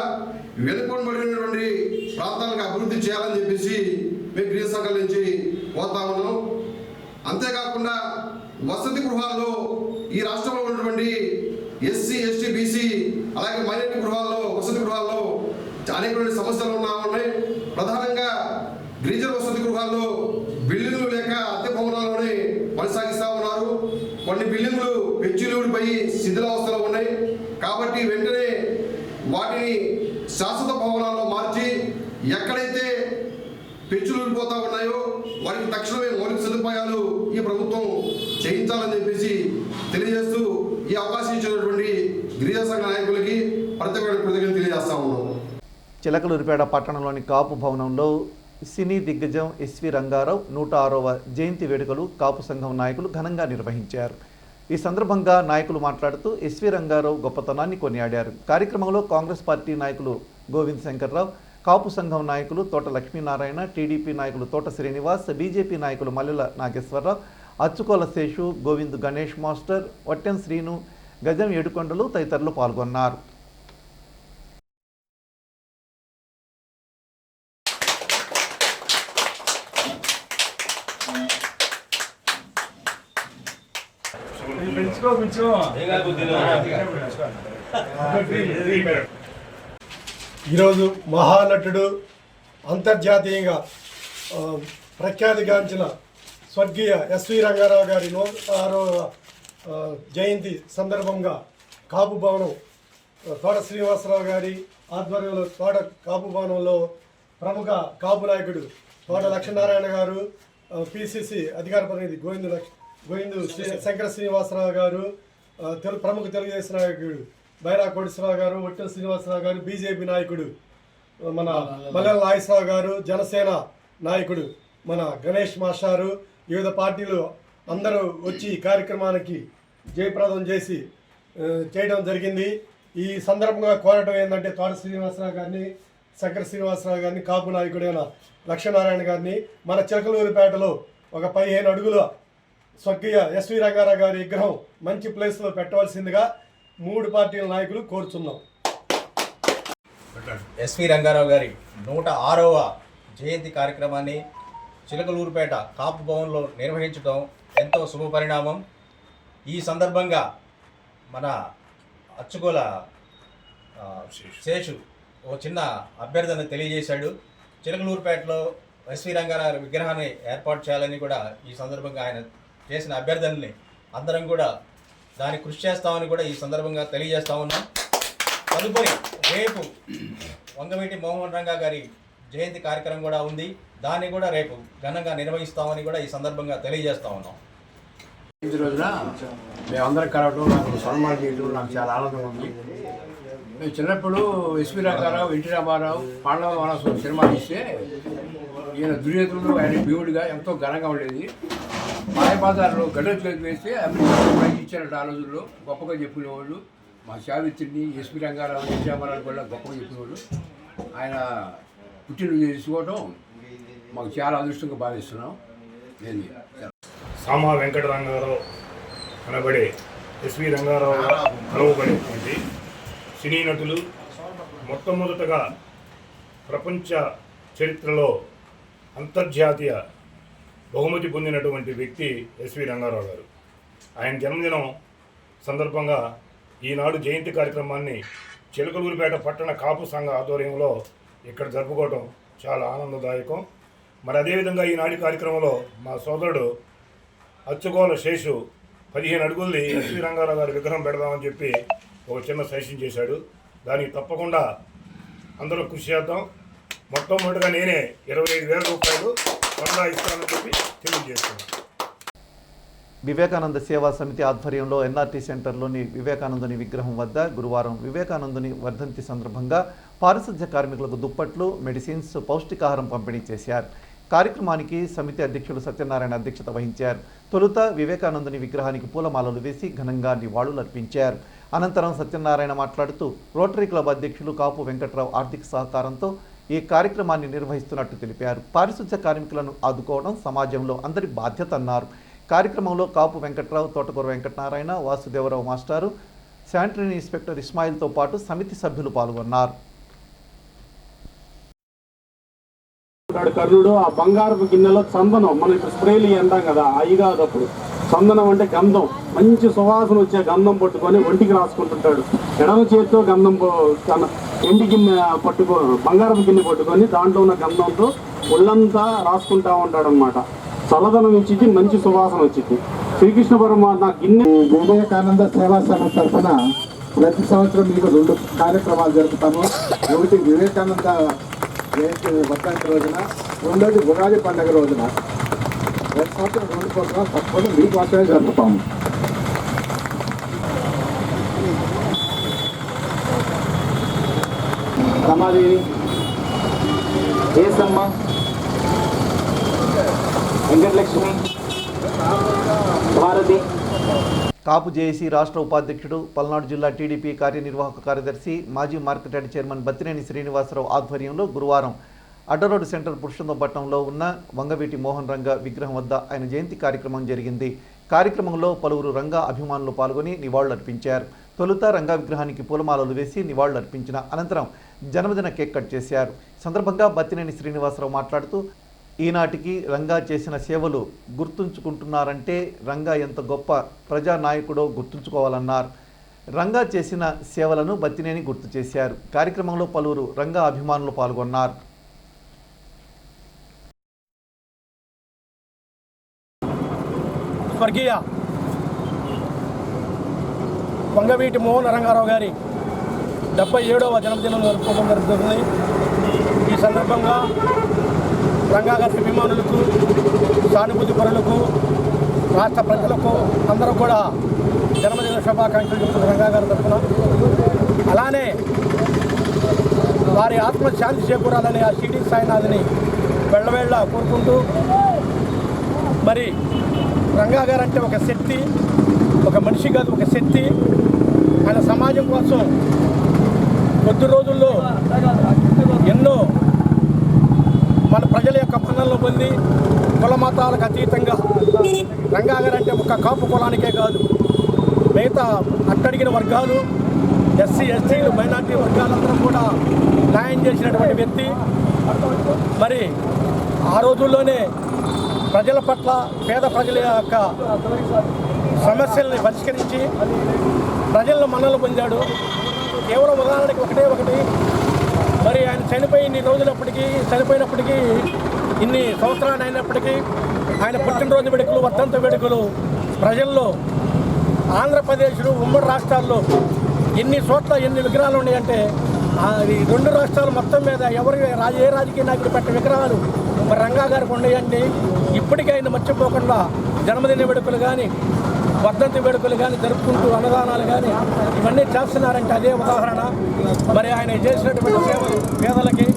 వెనుకబడినటువంటి ప్రాంతాలకు అభివృద్ధి చేయాలని చెప్పేసి మేము గిరిజన సంఘాల నుంచి కోరుతా ఉన్నాం. అంతేకాకుండా వసతి గృహాల్లో ఈ రాష్ట్రంలో ఉన్నటువంటి ఎస్సీ, ఎస్టీ, బీసీ అలాగే మైనారిటీ గృహాల్లో వసతి గృహాల్లో అనేకమైన సమస్యలు ఉన్నాయి. ప్రధానంగా గిరిజన వసతి గృహాల్లో బిల్డింగ్లు లేక అద్దె భవనాల్లోనే కొనసాగిస్తూ ఉన్నారు. కొన్ని బిల్డింగ్లు పెచ్చులూడిపోయి శిథిలావస్థలో ఉన్నాయి. కాబట్టి వెంటనే వాటిని శాశ్వత భవనాల్లో మార్చి ఎక్కడైతే పెచ్చులూడిపోతా ఉన్నాయో వారికి తక్షణమే మౌలిక సదుపాయాలు ఈ ప్రభుత్వం చేయించాలని చెప్పేసి తెలియజేస్తూ ఈ అవకాశం ఇచ్చినటువంటి గిరిజన సంఘ నాయకులకి ప్రత్యేకమైన కృతజ్ఞతలు తెలియజేస్తా ఉన్నాం. చిలకలూరిపేట పట్టణంలోని కాపు భవనంలో సినీ దిగ్గజం ఎస్వి రంగారావు 106వ జయంతి వేడుకలు కాపు సంఘం నాయకులు ఘనంగా నిర్వహించారు. ఈ సందర్భంగా నాయకులు మాట్లాడుతూ ఎస్వి రంగారావు గొప్పతనాన్ని కొనియాడారు. కార్యక్రమంలో కాంగ్రెస్ పార్టీ నాయకులు గోవింద్ శంకర్రావు, కాపు సంఘం నాయకులు తోట లక్ష్మీనారాయణ, టీడీపీ నాయకులు తోట శ్రీనివాస్, బీజేపీ నాయకులు మల్లెల నాగేశ్వరరావు, అచ్చుకోల శేషు, గోవింద్ గణేష్ మాస్టర్, వట్టెం శ్రీను, గజం ఏడుకొండలు తదితరులు పాల్గొన్నారు. ఈరోజు మహానటుడు అంతర్జాతీయంగా ప్రఖ్యాతిగాంచిన స్వర్గీయ ఎస్వి రంగారావు గారి 106వ జయంతి సందర్భంగా కాపు భవనం తోట శ్రీనివాసరావు గారి ఆధ్వర్యంలో తోట కాపు భవనంలో ప్రముఖ కాపు నాయకుడు తోట లక్ష్మీనారాయణ గారు, పిసిసి అధికార ప్రతినిధి గోవిందు శంకర శ్రీనివాసరావు గారు, ప్రముఖ తెలుగుదేశం నాయకుడు బైరా కోటేశ్వరరావు గారు, ఒట్టెల శ్రీనివాసరావు గారు, బీజేపీ నాయకుడు మన మల్లెల నాగేశ్వరరావు గారు, జనసేన నాయకుడు మన గణేష్ మాస్టారు, వివిధ పార్టీలు అందరూ వచ్చి ఈ కార్యక్రమానికి జయప్రదం చేయడం జరిగింది. ఈ సందర్భంగా కోరటం ఏంటంటే తోట శ్రీనివాసరావు గారిని, శంకర శ్రీనివాసరావు గారిని, కాపు నాయకుడైన లక్ష్మీనారాయణ గారిని మన చిలకలూరిపేటలో ఒక 15 అడుగుల స్వర్గీయ ఎస్వి రంగారావు గారి విగ్రహం మంచి ప్లేస్లో పెట్టవలసిందిగా 3 పార్టీల నాయకులు కోరుచున్నాం. ఎస్వి రంగారావు గారి 106వ జయంతి కార్యక్రమాన్ని చిలకలూరుపేట కాపు భవన్లో నిర్వహించడం ఎంతో శుభపరిణామం. ఈ సందర్భంగా మన అచ్చుగోల శేషు ఓ చిన్న అభ్యర్థన తెలియజేశాడు. చిలకలూరుపేటలో ఎస్వి రంగారావు విగ్రహాన్ని ఏర్పాటు చేయాలని కూడా ఈ సందర్భంగా ఆయన చేసిన అభ్యర్థనని అందరం కూడా దానికి కృషి చేస్తామని కూడా ఈ సందర్భంగా తెలియజేస్తా ఉన్నాం. తదుపరి రేపు వంగవీటి మోహన్ రంగా గారి జయంతి కార్యక్రమం కూడా ఉంది. దాన్ని కూడా రేపు ఘనంగా నిర్వహిస్తామని కూడా ఈ సందర్భంగా తెలియజేస్తా ఉన్నాం. ఈ రోజున మేమందరం కలవడం, నాకు సన్మానం చేయడం నాకు చాలా ఆనందంగా ఉంది. మేము చిన్నప్పుడు ఎస్వి రంగారావు, ఎన్టీ రామారావు, పాండవ వనవాసం సినిమా తీస్తే ఈయన దుర్యోధనుడు ఆయన భీముడిగా ఎంతో ఘనంగా ఉండేది. మాయబాదారులో గడ్డలు చేతి వేస్తే అమెరికా ఇచ్చారంట. ఆ రోజుల్లో గొప్పగా చెప్పుకునేవాళ్ళు. మా సావిత్రిని, ఎస్వి రంగారావు, ఎన్టీ రామారావు కూడా గొప్పగా చెప్పేవాళ్ళు. ఆయన పుట్టినరోజు చేసుకోవడం మాకు చాలా అదృష్టంగా భావిస్తున్నాం. నేను సామా వెంకట రంగారావు అనబడే ఎస్వి రంగారావు కలవబడేటువంటి సినీ నటులు మొట్టమొదటగా ప్రపంచ చరిత్రలో అంతర్జాతీయ బహుమతి పొందినటువంటి వ్యక్తి ఎస్వి రంగారావు గారు. ఆయన జన్మదినం సందర్భంగా ఈనాడు జయంతి కార్యక్రమాన్ని చిలకలూరిపేట పట్టణ కాపు సంఘ ఆధ్వర్యంలో ఇక్కడ జరుపుకోవడం చాలా ఆనందదాయకం. మరి అదేవిధంగా ఈనాటి కార్యక్రమంలో మా సోదరుడు అచ్చుగోల శేషు 15 అడుగుల్ని ఎస్వి రంగారావు గారి విగ్రహం పెడదామని చెప్పి ఒక చిన్న సజెషన్ చేశాడు. దానికి తప్పకుండా అందరూ కృషి చేద్దాం. మొట్టమొదటిగా నేనే 25,000 రూపాయలు కొనడా ఇస్తానని చెప్పి తెలియజేస్తున్నాను. వివేకానంద సేవా సమితి ఆధ్వర్యంలో ఎన్ఆర్టీ సెంటర్లోని వివేకానందుని విగ్రహం వద్ద గురువారం వివేకానందుని వర్ధంతి సందర్భంగా పారిశుధ్య కార్మికులకు దుప్పట్లు, మెడిసిన్స్, పౌష్టికాహారం పంపిణీ చేశారు. కార్యక్రమానికి సమితి అధ్యక్షుడు సత్యనారాయణ అధ్యక్షత వహించారు. తొలుత వివేకానందుని విగ్రహానికి పూలమాలలు వేసి ఘనంగా నివాళులర్పించారు. అనంతరం సత్యనారాయణ మాట్లాడుతూ రోటరీ క్లబ్ అధ్యక్షులు కాపు వెంకట్రావు ఆర్థిక సహకారంతో ఈ కార్యక్రమాన్ని నిర్వహిస్తున్నట్టు తెలిపారు. పారిశుధ్య కార్మికులను ఆదుకోవడం సమాజంలో అందరి బాధ్యత అన్నారు. కార్యక్రమంలో కాపు వెంకట్రావు, తోటకూర వెంకటనారాయణ, వాసుదేవరావు మాస్టారు, శానిటరీ ఇన్స్పెక్టర్ ఇస్మాయిల్తో పాటు సమితి సభ్యులు పాల్గొన్నారు. కర్ణుడు ఆ బంగారపు గిన్నెలో చందనం, మనం ఇప్పుడు స్ప్రేలు అంటాం కదా, అవి కాదు. అప్పుడు చందనం అంటే గంధం, మంచి సువాసన వచ్చే గంధం పట్టుకొని ఒంటికి రాసుకుంటుంటాడు. ఎడమ చేతితో గంధం ఎండి గిన్నె బంగారపు గిన్నె పట్టుకొని దాంట్లో ఉన్న గంధంతో ఒళ్ళంతా రాసుకుంటా ఉంటాడు అనమాట. చల్లదనం ఇచ్చింది, మంచి సువాసన వచ్చింది. శ్రీకృష్ణ పరమాత్మ గిన్నె. వివేకానంద సేవా సంఘం తరఫున ప్రతి సంవత్సరం మీకు 2 కార్యక్రమాలు జరుపుతాము. ఒకటి వివేకానంద జయంతి వర్ధంతి రోజున, రెండోది ఉగాది పండుగ రోజున. ప్రతి సంవత్సరం 2 ప్రోగ్రామ్స్ తప్పకుండా మీకు మాత్రమే జరుపుతాము. రమాదేవి, కేసమ్మ, వెంకటలక్ష్మి, భారతి. కాపు జేఏసీ రాష్ట్ర ఉపాధ్యక్షుడు, పల్నాడు జిల్లా టీడీపీ కార్యనిర్వాహక కార్యదర్శి, మాజీ market yard chairman Battineni Srinivasarao ఆధ్వర్యంలో గురువారం అడ్డరోడ్ సెంటర్ పురుషోత్తపట్నంలో ఉన్న వంగవీటి మోహన్ రంగా విగ్రహం వద్ద ఆయన జయంతి కార్యక్రమం జరిగింది. కార్యక్రమంలో పలువురు రంగా అభిమానులు పాల్గొని నివాళులర్పించారు. తొలుత రంగా విగ్రహానికి పూలమాలలు వేసి నివాళులర్పించిన అనంతరం జన్మదిన కేక్ కట్ చేశారు. సందర్భంగా బత్తినేని శ్రీనివాసరావు మాట్లాడుతూ, ఈనాటికి రంగా చేసిన సేవలు గుర్తుంచుకుంటున్నారంటే రంగా ఎంత గొప్ప ప్రజానాయకుడో గుర్తుంచుకోవాలన్నారు. రంగా చేసిన సేవలను బత్తినేని గుర్తు చేశారు. కార్యక్రమంలో పలువురు రంగా అభిమానులు పాల్గొన్నారు. స్వర్గీయ వంగవీటి మోహన రంగారావు గారి 77వ జన్మదినం జరుపుకోవడం జరుగుతుంది. ఈ సందర్భంగా రంగాగారి అభిమానులకు, సానుభూతి పరులకు, రాష్ట్ర ప్రజలకు అందరూ కూడా జన్మదిన శుభాకాంక్షలు చెప్తున్నారు రంగాగారి తరఫున. అలానే వారి ఆత్మశాంతి చేకూరాలని ఆ షిరిడి సాయినాథ్ని వెళ్ళవేళ్ళ కోరుకుంటూ, మరి రంగాగారు అంటే ఒక శక్తి, ఒక మనిషి కాదు, ఒక శక్తి. ఆయన సమాజం కోసం కొద్ది రోజుల్లో ఎన్నో మన ప్రజల యొక్క మన్ననలు పొంది కుల మతాలకు అతీతంగా రంగాగారు అంటే ఒక కాపు కులానికే కాదు, మిగతా అట్టడిగిన వర్గాలు, ఎస్సీ ఎస్టీలు, మైనార్టీ వర్గాలందరూ కూడా న్యాయం చేసినటువంటి వ్యక్తి. మరి ఆ రోజుల్లోనే ప్రజల పట్ల, పేద ప్రజల యొక్క సమస్యల్ని పరిష్కరించి ప్రజలను మన్ననలు పొందాడు. కేవలం ఉదాహరణకి ఒకటి, మరి ఆయన చనిపోయి ఇన్ని రోజులప్పటికీ, చనిపోయినప్పటికీ, ఇన్ని సంవత్సరాలు అయినప్పటికీ ఆయన పుట్టినరోజు వేడుకలు, వర్ధంత వేడుకలు ప్రజల్లో, ఆంధ్రప్రదేశ్లో, ఉమ్మడి రాష్ట్రాల్లో ఎన్ని చోట్ల ఎన్ని విగ్రహాలు ఉన్నాయంటే అది 2 రాష్ట్రాలు మొత్తం మీద ఏ రాజకీయ నాయకులు పెట్టే విగ్రహాలు మరి రంగాగారికి ఉన్నాయండి. ఇప్పటికీ ఆయన మర్చిపోకుండా జన్మదిన వేడుకలు కానీ, వర్ధంతి వేడుకలు కానీ జరుపుకుంటూ అన్నదానాలు కానీ ఇవన్నీ చేస్తున్నారంటే అదే ఉదాహరణ. మరి ఆయన చేసినటువంటి సేవలు, పేదలకి,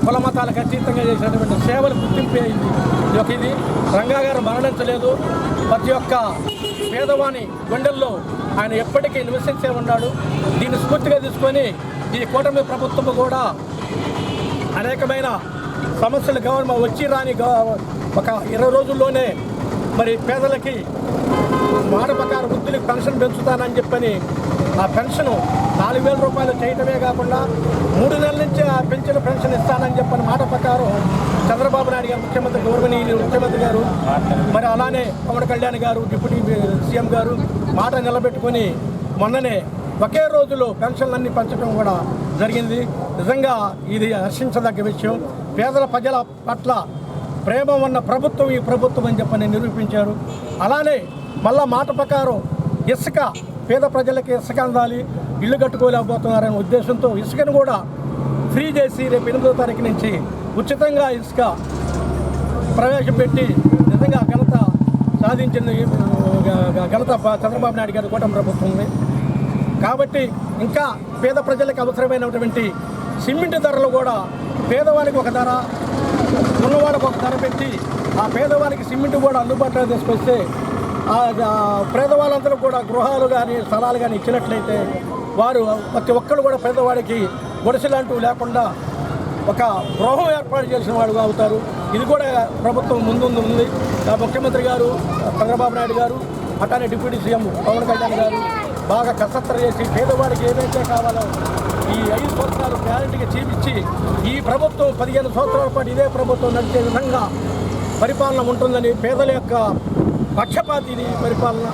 కుల మతాలకు అతీతంగా చేసినటువంటి సేవలు గుర్తింపు ఇది. రంగాగారు మరణించలేదు. ప్రతి ఒక్క పేదవాని గుండెల్లో ఆయన ఎప్పటికీ నివసించే ఉన్నాడు. దీన్ని స్ఫూర్తిగా తీసుకొని ఈ కూటమి ప్రభుత్వం కూడా అనేకమైన సమస్యలు గవర్నమెంట్ వచ్చి రాని ఒక 20 రోజుల్లోనే మరి పేదలకి మాట ప్రకారం వృద్ధులకు పెన్షన్ పెంచుతానని చెప్పని ఆ పెన్షన్ 4,000 రూపాయలు చేయటమే కాకుండా 3 నెలల నుంచి ఆ పెంచిన పెన్షన్ ఇస్తానని చెప్పని మాట ప్రకారం చంద్రబాబు నాయుడు గారు, ముఖ్యమంత్రి, గౌరవనీయులు ముఖ్యమంత్రి గారు, మరి అలానే పవన్ కళ్యాణ్ గారు, డిప్యూటీ సీఎం గారు మాట నిలబెట్టుకొని మొన్ననే ఒకే రోజులో పెన్షన్లన్నీ పంచడం కూడా జరిగింది. నిజంగా ఇది హర్షించదగ్గ విషయం. పేదల ప్రజల పట్ల ప్రేమ ఉన్న ప్రభుత్వం ఈ ప్రభుత్వం అని చెప్పని నిరూపించారు. అలానే మళ్ళా మాట ప్రకారం ఇసుక, పేద ప్రజలకి ఇసుక అందాలి, ఇల్లు కట్టుకోలేకపోతున్నారనే ఉద్దేశంతో ఇసుకను కూడా ఫ్రీ చేసి రేపు 8వ తారీఖు నుంచి ఉచితంగా ఇసుక ప్రవేశపెట్టి నిజంగా ఘనత సాధించింది ఘనత చంద్రబాబు నాయుడు గారి కూటమి ప్రభుత్వం. కాబట్టి ఇంకా పేద ప్రజలకు అవసరమైనటువంటి సిమెంట్ ధరలు కూడా పేదవానికి ఒక ధర, ఉన్నవాడికి ఒక ధర పెట్టి ఆ పేదవానికి సిమెంట్ కూడా అందుబాటులో తీసుకొస్తే పేదవాళ్ళందరూ కూడా గృహాలు కానీ, స్థలాలు కానీ ఇచ్చినట్లయితే వారు ప్రతి ఒక్కరు కూడా పేదవాడికి గుడిసెలంటూ లేకుండా ఒక గృహం ఏర్పాటు చేసిన వాడుగా అవుతారు. ఇది కూడా ప్రభుత్వం ముందుంది. ముఖ్యమంత్రి గారు చంద్రబాబు నాయుడు గారు, అట్లానే డిప్యూటీ సీఎం పవన్ కళ్యాణ్ గారు బాగా కసరత్తు చేసి పేదవాడికి ఏదైతే కావాలో ఈ 5 సంవత్సరాలు గ్యారెంటీగా చూపించి ఈ ప్రభుత్వం 15 సంవత్సరాల పాటు ఇదే ప్రభుత్వం నడిచే విధంగా పరిపాలన ఉంటుందని, పేదల యొక్క పక్షపాతిని పరిపాలన.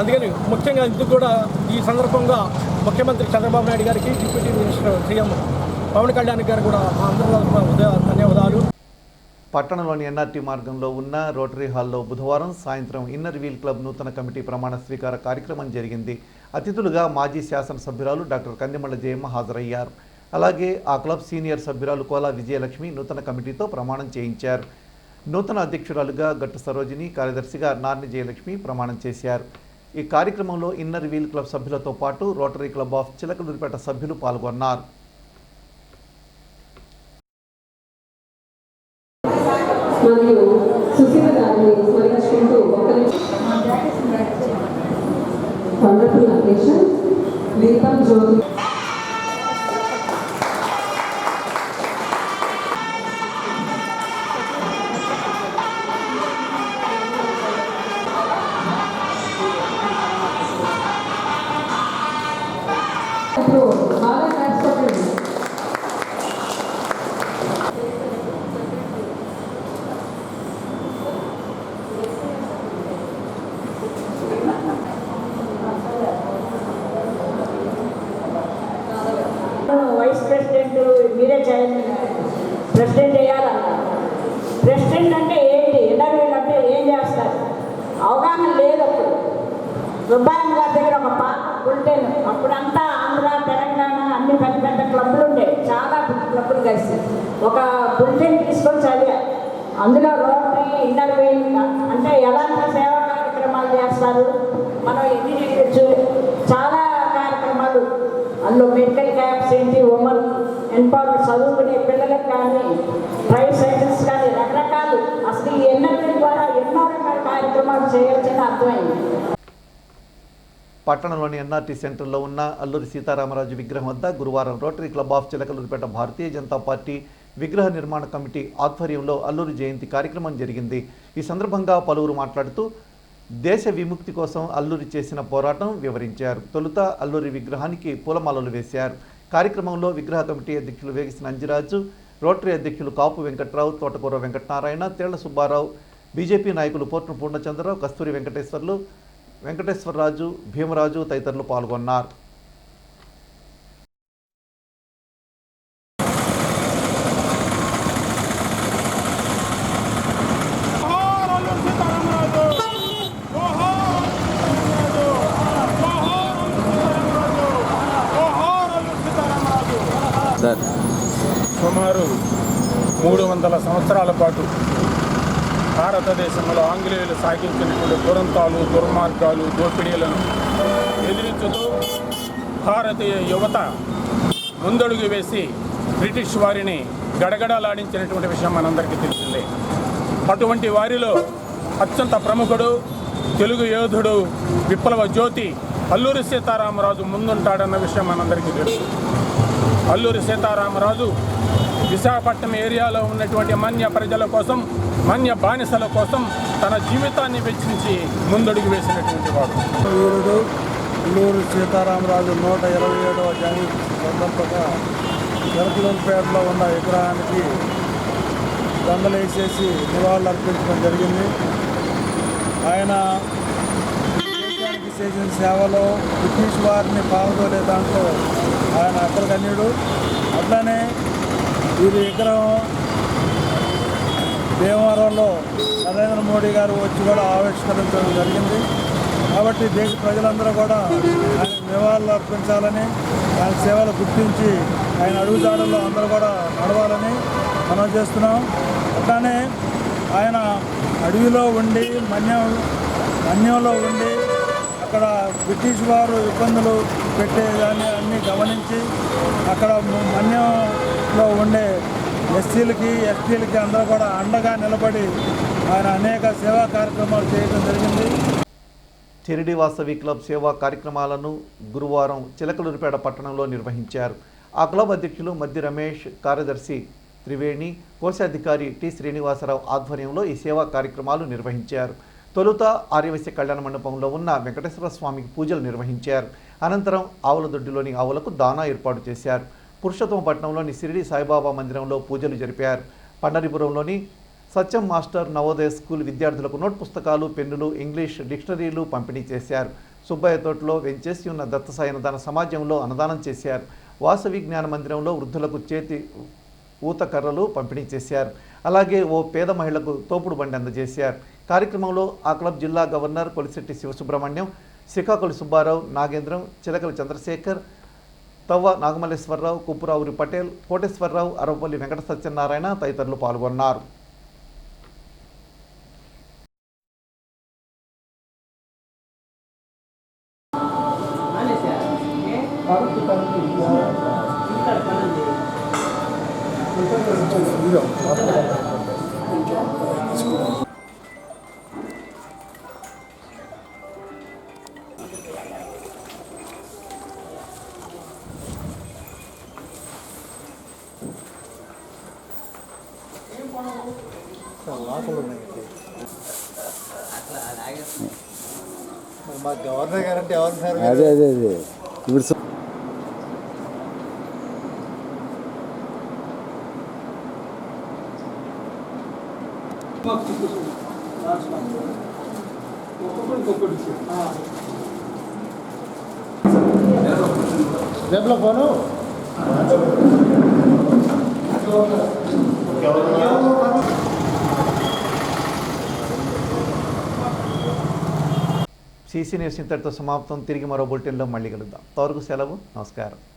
అందుకని ముఖ్యంగా ఇందుకు కూడా ఈ సందర్భంగా ముఖ్యమంత్రి చంద్రబాబు నాయుడు గారికి, deputy minister CM Pawan Kalyan గారు కూడా మా అందరూ ధన్యవాదాలు. పట్టణంలోని ఎన్ఆర్టీ మార్గంలో ఉన్న రోటరీ హాల్లో బుధవారం సాయంత్రం ఇన్నర్ వీల్ క్లబ్ నూతన కమిటీ ప్రమాణ స్వీకార కార్యక్రమం జరిగింది. అతిథులుగా మాజీ శాసనసభ్యురాలు డాక్టర్ కందిమళ్ళ జయమ్మ హాజరయ్యారు. అలాగే ఆ క్లబ్ సీనియర్ సభ్యురాలు కోలా విజయలక్ష్మి నూతన కమిటీతో ప్రమాణం చేయించారు. నూతన అధ్యక్షురాలుగా గట్టు సరోజిని, కార్యదర్శిగా నార్ని జయలక్ష్మి ప్రమాణం చేశారు. ఈ కార్యక్రమంలో ఇన్నర్ వీల్ క్లబ్ సభ్యులతో పాటు రోటరీ క్లబ్ ఆఫ్ చిలకలూరిపేట సభ్యులు పాల్గొన్నారు. మరియు సుశీల గారిని స్మరించుకుంటూ వండర్ఫుల్ అకేషన్ దీపం జ్యోతి బాగా కష్టపడండి. వైస్ ప్రెసిడెంట్ మీరే చేయండి, ప్రెసిడెంట్ చేయాలన్నారు. ప్రెసిడెంట్ అంటే ఏంటి, ఇంటర్వ్యూలు అంటే ఏం చేస్తారు, అవగాహన సుబ్బాయమ్మ గారి దగ్గర ఒక పాత బులెటిన్, అప్పుడంతా ఆంధ్ర తెలంగాణ అన్ని పెద్ద పెద్ద క్లబ్లు ఉండేవి, చాలా క్లబ్లు కలిసి ఒక బులెటిన్ తీసుకొని చదివా. అందులో రోటరీ, ఇన్నర్ వీల్ అంటే ఎలాంటి సేవా కార్యక్రమాలు చేస్తారు, మనం ఎన్ని చేయొచ్చు, చాలా కార్యక్రమాలు అందులో మెడికల్ క్యాంప్స్ ఏంటి, ఉమెన్ ఎంపవర్మెంట్ చదువుకునే పిల్లలకు కానీ ప్రైవేట్ సైకిల్స్ కానీ రకరకాలు అసలు ఈ ఇన్నర్ వీల్ ద్వారా ఎన్నో రకాల కార్యక్రమాలు చేయొచ్చని అర్థమైంది. పట్టణంలోని ఎన్ఆర్టీ సెంటర్లో ఉన్న అల్లూరి సీతారామరాజు విగ్రహం వద్ద గురువారం rotary club of Chilakaluripet Bharatiya Janata party విగ్రహ నిర్మాణ కమిటీ ఆధ్వర్యంలో అల్లూరి జయంతి కార్యక్రమం జరిగింది. ఈ సందర్భంగా పలువురు మాట్లాడుతూ దేశ విముక్తి కోసం అల్లూరి చేసిన పోరాటం వివరించారు. తొలుత అల్లూరి విగ్రహానికి పూలమాలలు వేశారు. కార్యక్రమంలో విగ్రహ కమిటీ అధ్యక్షులు వేగిసిన అంజిరాజు, రోటరీ అధ్యక్షులు కాపు వెంకట్రావు, తోటకూర వెంకటనారాయణ, తేళ్ల సుబ్బారావు, బీజేపీ నాయకులు పోట్న పూర్ణచంద్రరావు, కస్తూరి వెంకటేశ్వరరాజు, భీమరాజు తదితరులు పాల్గొన్నారు. సుమారు 300 సంవత్సరాల పాటు భారతదేశంలో ఆంగ్లేయులు సాగించినటువంటి దురంతాలు, దుర్మార్గాలు, దోపిడీలను ఎదిరించుతూ భారతీయ యువత ముందడుగు వేసి బ్రిటిష్ వారిని గడగడలాడించినటువంటి విషయం మనందరికీ తెలిసిందే. అటువంటి వారిలో అత్యంత ప్రముఖుడు, తెలుగు యోధుడు, విప్లవ జ్యోతి అల్లూరి సీతారామరాజు ముందుంటాడన్న విషయం మనందరికీ తెలుసు. అల్లూరి సీతారామరాజు విశాఖపట్నం ఏరియాలో ఉన్నటువంటి మన్య ప్రజల కోసం, మన్య బానిసల కోసం తన జీవితాన్ని వెచ్చించి ముందడుగు వేసినటువంటి వాడు. వీరుడు అల్లూరి సీతారామరాజు 127వ జయంతి సందర్భంగా చిలకలూరిపేటలో ఉన్న విగ్రహానికి దండలేసేసి నివాళులు అర్పించడం జరిగింది. ఆయన దేశానికి చేసిన సేవలో బ్రిటిష్ వారిని పాల్గొనే దాంట్లో ఆయన అగ్రగణ్యుడు. అట్లానే వీరి విగ్రహం భీమవరంలో నరేంద్ర మోడీ గారు వచ్చి కూడా ఆవిష్కరించడం జరిగింది. కాబట్టి దేశ ప్రజలందరూ కూడా ఆయన నివాళులు అర్పించాలని, ఆయన సేవలు గుర్తించి ఆయన అడుగుజాడల్లో అందరూ కూడా నడవాలని మనం చేస్తున్నాం. అట్లానే ఆయన అడవిలో ఉండి మన్యంలో ఉండి అక్కడ బ్రిటిష్ వారు ఇబ్బందులు పెట్టేదాన్ని అన్నీ గమనించి అక్కడ మన్యంలో ఉండే ఎస్సీలకి, ఎస్టీలకి అందరూ కూడా అండగా నిలబడి ఆయన అనేక సేవా కార్యక్రమాలు చేయడం జరిగింది. చెరిడి వాసవి క్లబ్ సేవా కార్యక్రమాలను గురువారం చిలకలూరిపేట పట్టణంలో నిర్వహించారు. ఆ క్లబ్ అధ్యక్షులు మద్ది రమేష్, కార్యదర్శి త్రివేణి, కోశాధికారి టి శ్రీనివాసరావు ఆధ్వర్యంలో ఈ సేవా కార్యక్రమాలు నిర్వహించారు. తొలుత ఆర్యవైశ్య కళ్యాణ మండపంలో ఉన్న వెంకటేశ్వర స్వామికి పూజలు నిర్వహించారు. అనంతరం ఆవులదొడ్డిలోని ఆవులకు దానా ఏర్పాటు చేశారు. పురుషోత్తమపట్నంలోని షిరిడి సాయిబాబా మందిరంలో పూజలు జరిపారు. పండరిపురంలోని సత్యం మాస్టర్ నవోదయ స్కూల్ విద్యార్థులకు నోట్ పుస్తకాలు, పెన్నులు, ఇంగ్లీష్ డిక్షనరీలు పంపిణీ చేశారు. సుబ్బయ్య తోటలో వెంచేసి ఉన్న దత్తసాయి అన్నదాన సమాజంలో అన్నదానం చేశారు. వాసవి జ్ఞాన మందిరంలో వృద్ధులకు చేతి ఊత కర్రలు పంపిణీ చేశారు. అలాగే ఓ పేద మహిళకు తోపుడు బండి అందజేశారు. కార్యక్రమంలో ఆ క్లబ్ జిల్లా గవర్నర్ కొలిశెట్టి శివసుబ్రహ్మణ్యం, శ్రీకాకుళి సుబ్బారావు, నాగేంద్రం, చిలకల చంద్రశేఖర్, తవ్వ నాగమల్లేశ్వరరావు, కుప్పురావురి పటేల్, కోటేశ్వరరావు, అరవపల్లి వెంకట సత్యనారాయణ తదితరులు పాల్గొన్నారు. మా గవర్నర్ గారంటే ఎవరు? అదే ఇప్పుడు రేపులో ఫోను సీసీ న్యూస్ ఇంతటితో సమాప్తం. తిరిగి మరో బులెటిన్లో మళ్ళీ కలుద్దాం. అంతవరకు సెలవు. నమస్కారం.